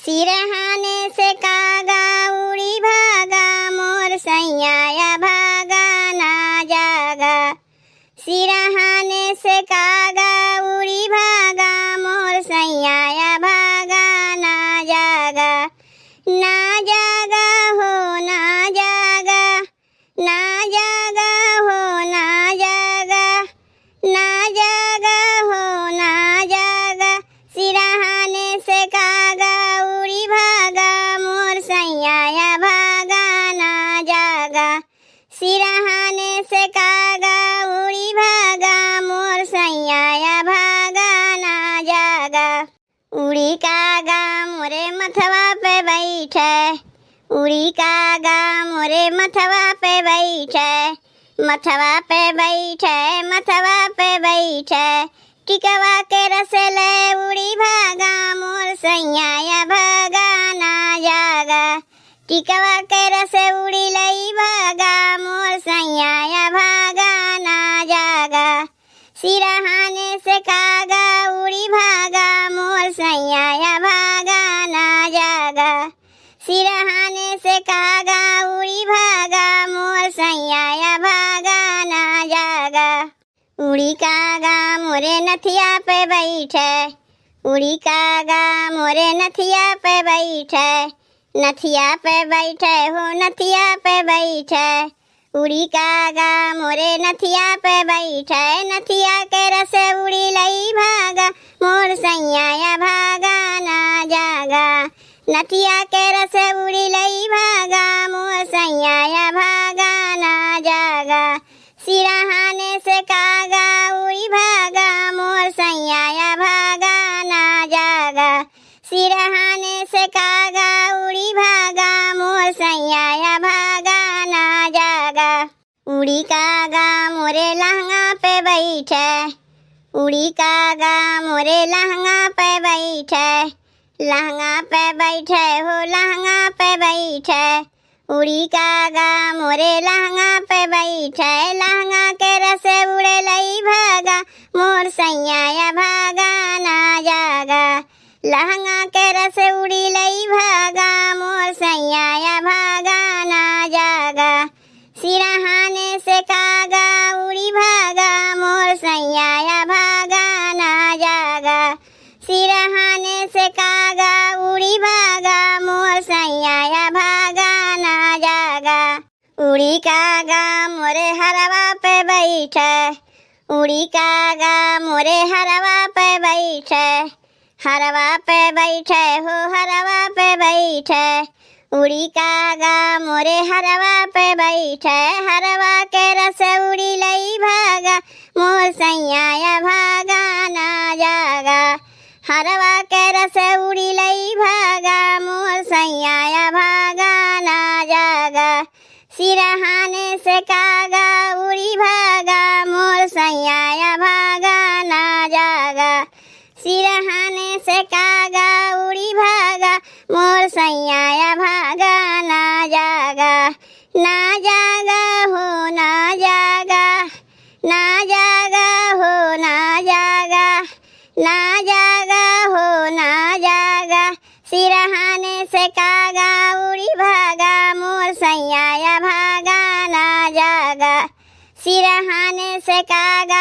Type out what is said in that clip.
सिरहाने से कागा उड़ी भागा मोर सैया भागा ना जागा। सिरहाने से कागा उड़ी भागा मोर सैया भागा ना जागा। ना जागा हो ना जागा, ना जागा हो ना जागा, ना जागा हो ना जागा। सिरहाने से कागा उड़ी भागा मोर सैया भागा ना जागा। सिरहाने से कागा उड़ी भागा मोर सैया भागा ना जागा। उड़ी कागा मोरे मथवा पे बैठे, उड़ी कागा मोरे मथवा पे बैठे, मथवा पे बैठे, मथवा पे बैठे। टिकवा के रसले उड़ी भागा मोर सैया भागा ना जागा। टिकवा के रस उड़ी लई भागा मोर सैया भागा ना जागा। सिरहाने से कागा उड़ी भागा मोर सैया भागा ना जागा। सिरहाने से कागा उड़ी भागा मोर सैया भागा ना जागा। उड़ी कागा मोरे नथिया पे बैठे, उड़ी कागा मोरे नथिया पे बैठे, नथिया पे बैठे हो नथिया पे बैठे। उड़ी कागा मोरे नथिया पे बैठे, नथिया के रस उड़ी लई भागा मोर सैया भागा ना जागा। नथिया के रस उड़ी लई भागा मोर सैया भागा ना जागा। सिरहाने से कागा उड़ी भागा मोर सैया भागा ना जागा। सिरहाने से कागा उड़ी भागा मोर सैया भागा ना जागा। उड़ी कागा मोरे लहंगा पे बैठे, उड़ी कागा मोरे लहंगा पे बैठे, लहंगा पे बैठे हो लहंगा पे बैठे। उड़ी कागा मोरे लहंगा पे बैठे, लहंगा के रस उड़े लई भागा मोर सैया भागा ना जागा। लहंगा के रस उड़ी लई भागा मोर सैया भागा ना जागा। सिरहाने से कागा उड़ी भागा मोर सैया भागा ना जागा। सिरहाने से कागा उड़ी भागा मोर सैया भागा ना जागा। उड़ी कागा मोरे हरवा पे बैठे, उड़ी कागा मोरे हरवा पे बैठे, हरवा पे बैठे हो हरवा पे बैठे। उड़ी कागा मोरे हरवा पे बैठे, हरवा के रस उड़ी लई भागा मोर सैया भागा ना जागा। हरवा के रस उड़ी लई भागा मोर सैया भागा ना जागा। सिरहाने से कागा उड़ी भागा मोर सैया भागा ना जागा। सिरहाने से कागा उड़ी भागा मोर सैया भागा ना जागा। ना जागा हो ना जागा, ना जागा हो ना जागा, ना जागा हो ना जागा। सिरहाने से कागा उड़ी भागा मोर सैया भागा ना जागा। सिरहाने से कागा